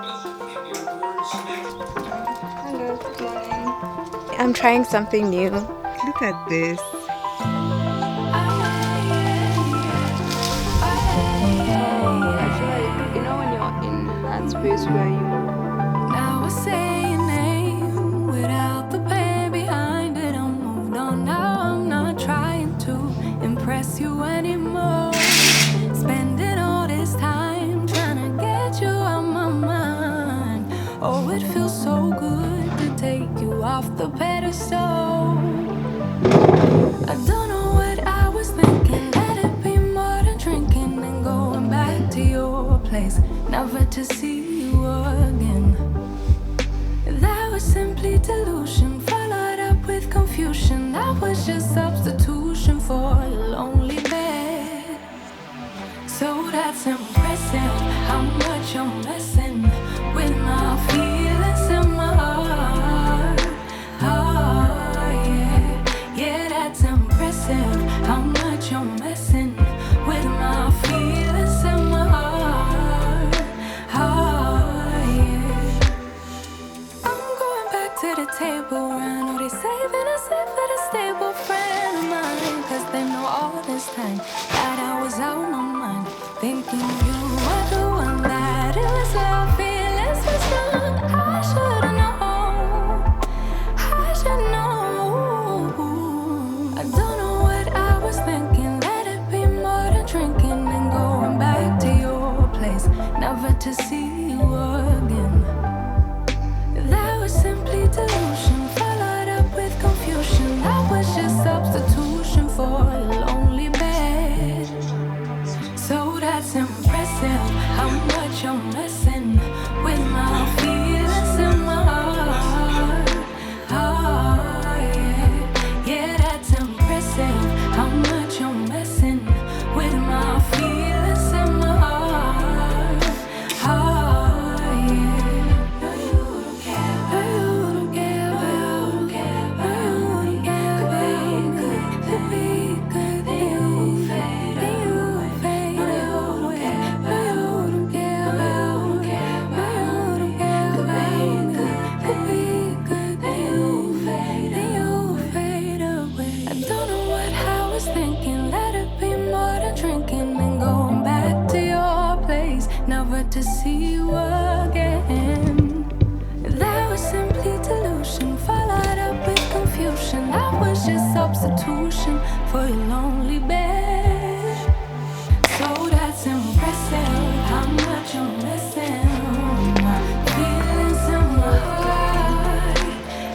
Hello, good morning. I'm trying something new. Look at this. You know when you're in that space where you Now I say your name without the pain behind it. I'm moved on now. I'm not trying to impress you anymore. Spending all this time trying to get you out my mind. Oh, it feels so good to take you off the pedestal. I don't know what I was thinking. Let it be more than drinking and going back to your place, never to see you again. That was simply delusion, followed up with confusion. That was just substitution for your lonely bed. So that's impressive, how much you're messing with my feelings in my heart. Oh, yeah, yeah, that's impressive, how much you're messing with my feelings in my heart. Oh, yeah. I'm going back to the table, I know they saving us for the stable friend of mine. Cause they know all this time that I was out my mind, thinking you were the one, that it was love, feelings was wrong. I should've known, I should know. I don't know what I was thinking. Let it be more than drinking and going back to your place, never to see you again. That was simply delusion, followed up with confusion. That was just substitution for your lonely bed. So that's impressive, how much you're messing with my feelings in my heart. Oh, yeah, yeah, that's impressive, how much you're messing with my feelings in my heart. Oh, yeah. No, you don't care. No, you don't care. No, you don't care. No, you don't care. Could be good. Then you fade. Then you fade away. No, you don't care. No, you don't care. No, you don't care. Could be good. Then you fade. Then you fade away. I don't know what I was thinking. Let it be more than drinking and going back to your place, never to see you again. That was simply delusion, followed up with confusion. That was just substitution for your lonely bed. So that's impressive, how much you're missing. My feelings in my heart,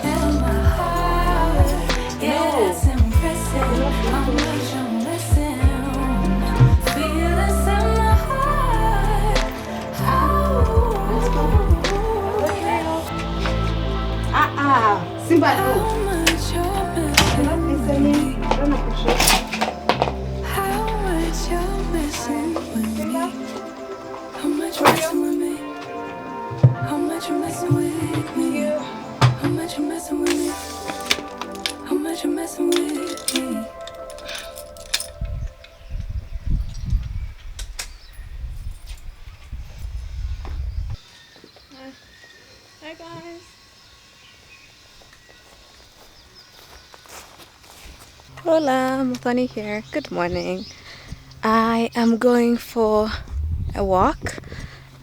in my heart. Yeah, that's impressive, how much you're missing. My feelings in my heart. Simba, How no. much you're You're not missing. listening. I don't appreciate How much you're messing with me? How much you're messing with me? How much you're messing with me? How much you're messing with me? How much you're messing with me? Hi guys. Hola, Muthoni here. Good morning. I am going for a walk.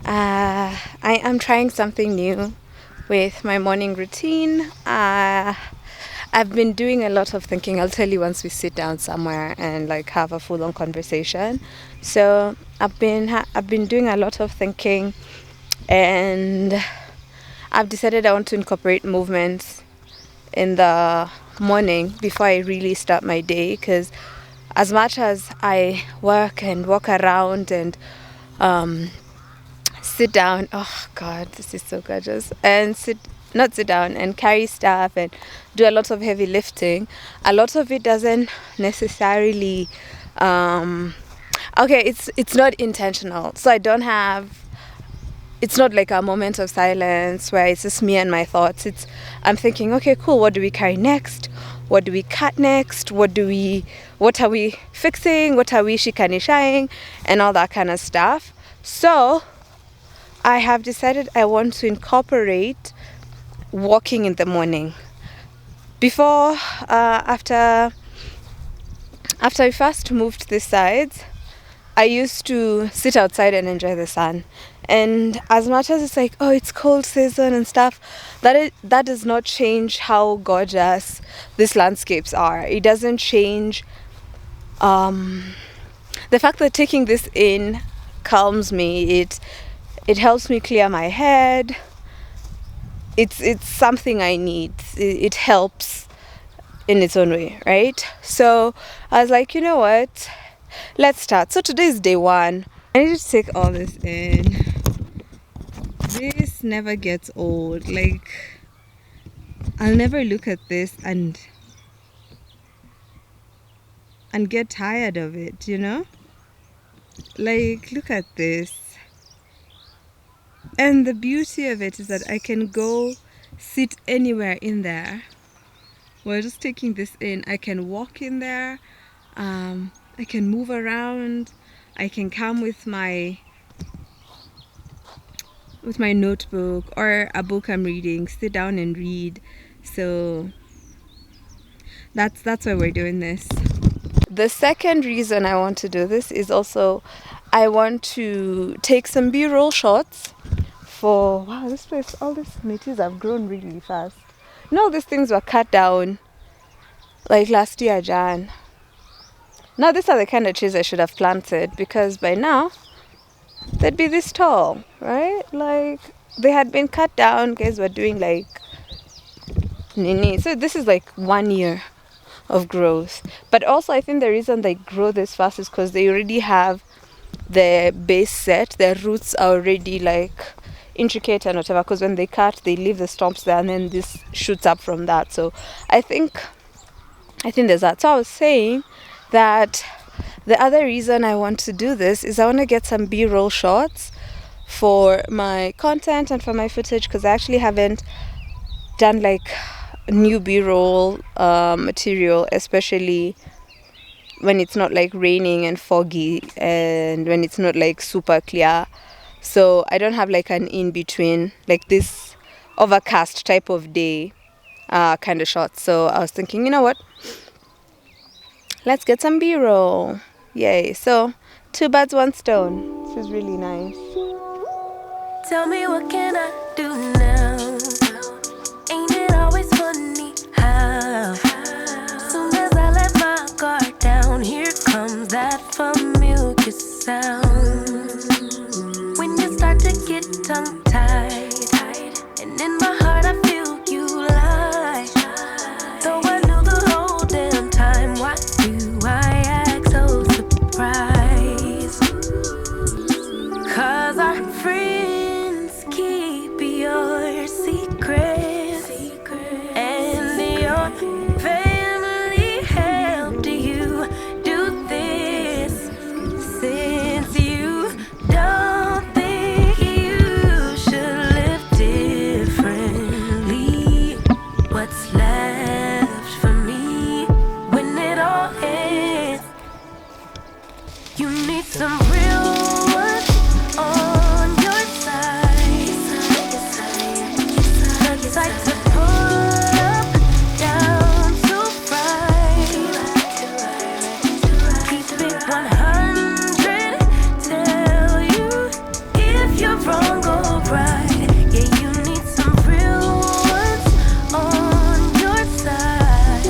I am trying something new with my morning routine. I've been doing a lot of thinking. I'll tell you once we sit down somewhere and like have a full-on conversation. So I've been doing a lot of thinking, and I've decided I want to incorporate movements in the morning before I really start my day, because as much as I work and walk around and sit down, oh god, this is so gorgeous, and not sit down and carry stuff and do a lot of heavy lifting, a lot of it doesn't necessarily it's not intentional. So I don't have, it's not like a moment of silence where it's just me and my thoughts. I'm thinking, okay, cool, what do we carry next? What do we cut next? What are we fixing? What are we shikanishaing? And all that kind of stuff. So I have decided I want to incorporate walking in the morning. Before, after we first moved this side, I used to sit outside and enjoy the sun. And as much as it's like, oh, it's cold season and stuff, that does not change how gorgeous these landscapes are. It doesn't change the fact that taking this in calms me. It helps me clear my head. It's something I need. It helps in its own way, right? So I was like, you know what? Let's start. So today is day 1. I need to take all this in. This never gets old. Like, I'll never look at this and get tired of it, you know? Like, look at this. And the beauty of it is that I can go sit anywhere in there. While just taking this in, I can walk in there. I can move around. I can come with my notebook or a book I'm reading, sit down and read. So that's why we're doing this. The second reason I want to do this is also I want to take some B-roll shots for, wow, this place, all these tomatoes have grown really fast. No, these things were cut down like last year, Jan. Now these are the kind of trees I should have planted, because by now they'd be this tall, right? Like, they had been cut down, guys were doing like nini. So this is like 1 year of growth. But also I think the reason they grow this fast is because they already have the base set. Their roots are already like intricate and whatever, because when they cut they leave the stumps there and then this shoots up from that. So I think there's that. So I was saying that the other reason I want to do this is I want to get some B-roll shots for my content and for my footage, because I actually haven't done like new B-roll material, especially when it's not like raining and foggy and when it's not like super clear. So I don't have like an in-between, like this overcast type of day kind of shots. So I was thinking, you know what, let's get some B-roll. Yay. So 2 birds, 1 stone. This is really nice. Tell me, what can I do now? Ain't it always funny how soon as I let my guard down, here comes that familiar sound. When you start to get tongue-tied, and in my heart I feel you lie. Though I knew the whole damn time, why do I act so surprised? 'Cause our friends keep your secrets, and your family helped you do this. Since you don't think you should live differently, what's left for me when it all ends? You need some real ones on your side. The type to pull up, down to right. Keep it 100. Tell you if you're wrong or right. Yeah, you need some real ones on your side.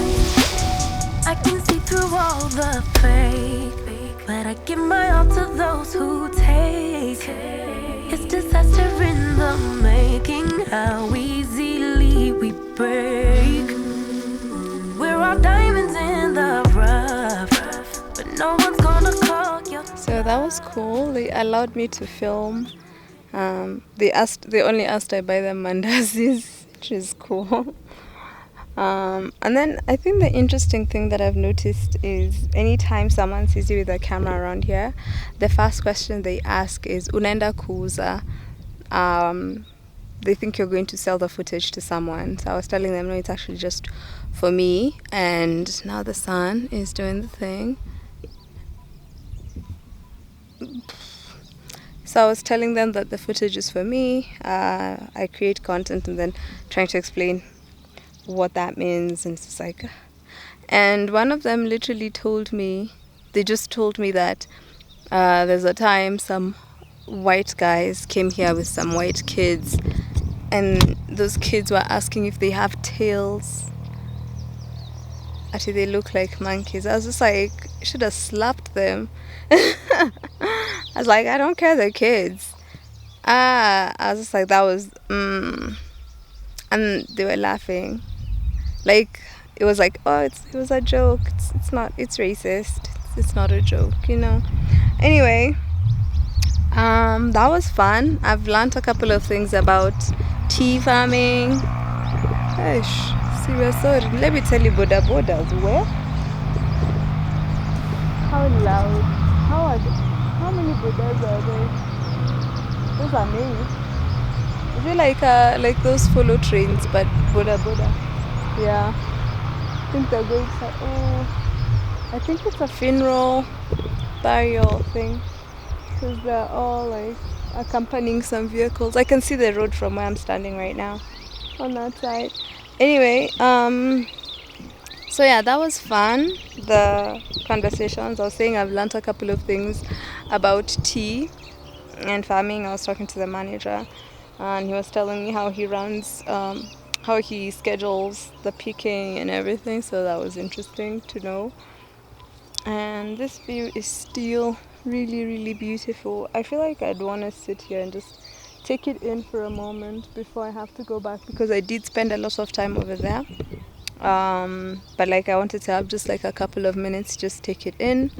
I can see through all the fake, but I give my all to those who take. It's disaster in the making, how easily we break. We're all diamonds in the rough, but no one's gonna call you. So that was cool. They allowed me to film. They only asked I buy them mandazis, which is cool. And then I think the interesting thing that I've noticed is anytime someone sees you with a camera around here, the first question they ask is unaenda kuuza. They think you're going to sell the footage to someone. So I was telling them, no, it's actually just for me. And now the sun is doing the thing. So I was telling them that the footage is for me. I create content and then trying to explain what that means, and it's like, and one of them literally told me, they just told me that there's a time some white guys came here with some white kids, and those kids were asking if they have tails. Actually, they look like monkeys. I was just like, should have slapped them. I was like, I don't care, they're kids. I was just like, that was, and they were laughing. Like, it was like, oh, it was a joke. It's not, it's racist. It's not a joke, you know. Anyway, that was fun. I've learned a couple of things about tea farming. Gosh, serious. Sorry. Let me tell you, Boda Bodas, where? How loud? How many Bodas are there? Those are many. Is it like those follow trains, but Boda Boda? Yeah. I think they're going to. Oh, I think it's a funeral burial thing, because they're all like accompanying some vehicles. I can see the road from where I'm standing right now, on that side. Anyway, so yeah, that was fun. The conversations. I was saying I've learned a couple of things about tea and farming. I was talking to the manager, and he was telling me how he runs, how he schedules the picking and everything. So that was interesting to know. And this view is still really, really beautiful. I feel like I'd want to sit here and just take it in for a moment before I have to go back, because I did spend a lot of time over there. But like, I wanted to have just like a couple of minutes, just take it in.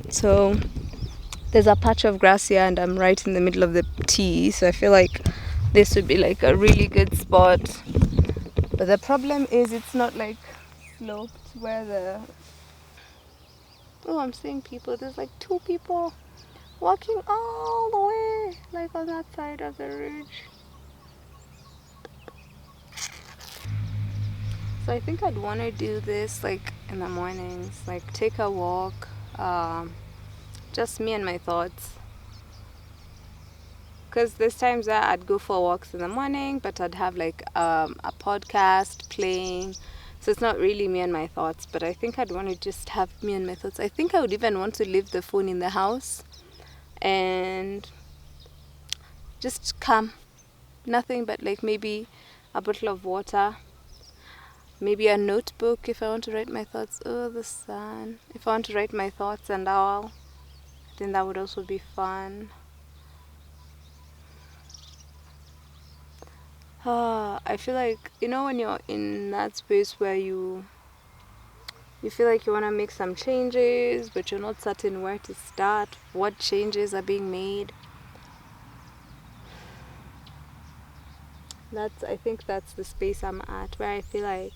So there's a patch of grass here, and I'm right in the middle of the tea, so I feel like this would be like a really good spot. But the problem is it's not like sloped where the... Oh, I'm seeing people. There's like 2 people walking all the way, like on that side of the ridge. So I think I'd want to do this like in the mornings, like take a walk, just me and my thoughts. Because there's times that I'd go for walks in the morning, but I'd have like a podcast playing. So it's not really me and my thoughts, but I think I'd want to just have me and my thoughts. I think I would even want to leave the phone in the house and just calm. Nothing but like maybe a bottle of water, maybe a notebook if I want to write my thoughts. Oh, the sun. If I want to write my thoughts and all, then that would also be fun. I feel like, you know, when you're in that space where you feel like you want to make some changes, but you're not certain where to start, what changes are being made. I think that's the space I'm at, where I feel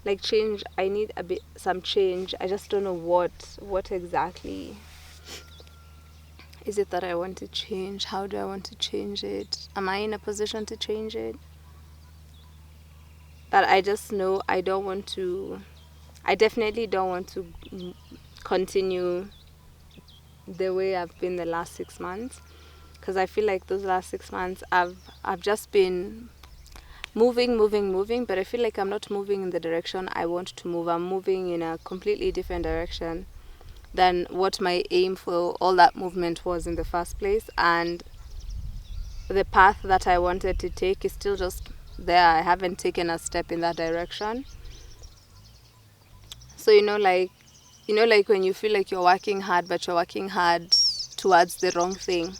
like change. I need some change. I just don't know what exactly is it that I want to change. How do I want to change it? Am I in a position to change it? But I just know I definitely don't want to continue the way I've been the last 6 months, because I feel like those last 6 months I've just been moving, but I feel like I'm not moving in the direction I want to move. I'm moving in a completely different direction than what my aim for all that movement was in the first place, and the path that I wanted to take is still just there. I haven't taken a step in that direction. So like when you feel like you're working hard, but you're working hard towards the wrong thing.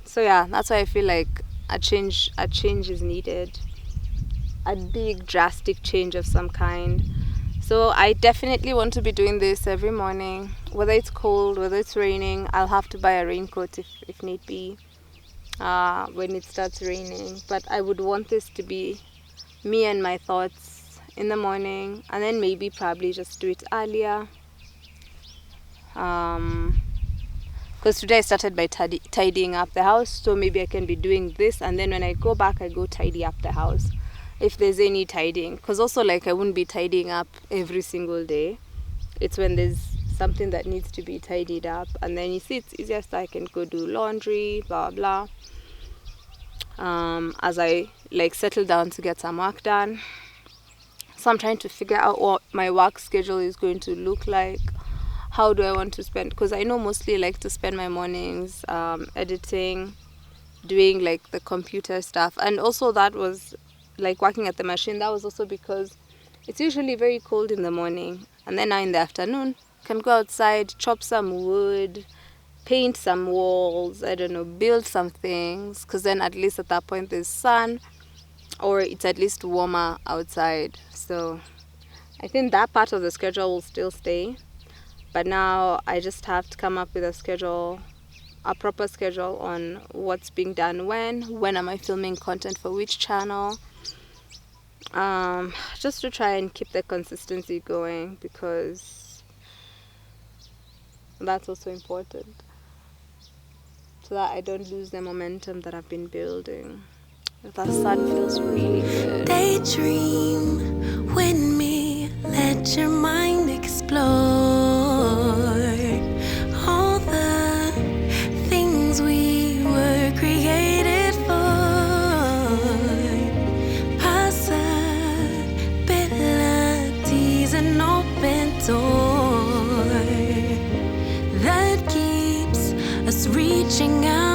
So yeah, that's why I feel like a change is needed, a big drastic change of some kind. So I definitely want to be doing this every morning, whether it's cold, whether it's raining. I'll have to buy a raincoat if need be, when it starts raining. But I would want this to be me and my thoughts in the morning, and then maybe probably just do it earlier. Because today I started by tidying up the house, so maybe I can be doing this, and then when I go back, I go tidy up the house if there's any tidying. Because also, like, I wouldn't be tidying up every single day. It's when there's something that needs to be tidied up, and then you see it's easier, so I can go do laundry, blah blah, as I like settle down to get some work done. So I'm trying to figure out what my work schedule is going to look like. How do I want to spend, because I know mostly I like to spend my mornings editing, doing like the computer stuff. And also that was like working at the machine, that was also because it's usually very cold in the morning, and then now in the afternoon can go outside, chop some wood, paint some walls, I don't know, build some things, because then at least at that point there's sun, or it's at least warmer outside. So I think that part of the schedule will still stay, but now I just have to come up with a schedule, a proper schedule on what's being done when am I filming content for which channel, just to try and keep the consistency going, because that's also important, so that I don't lose the momentum that I've been building. The sun feels really good. Daydream with me, let your mind explore all the things we were created for. Possibilities, an open door that keeps us reaching out.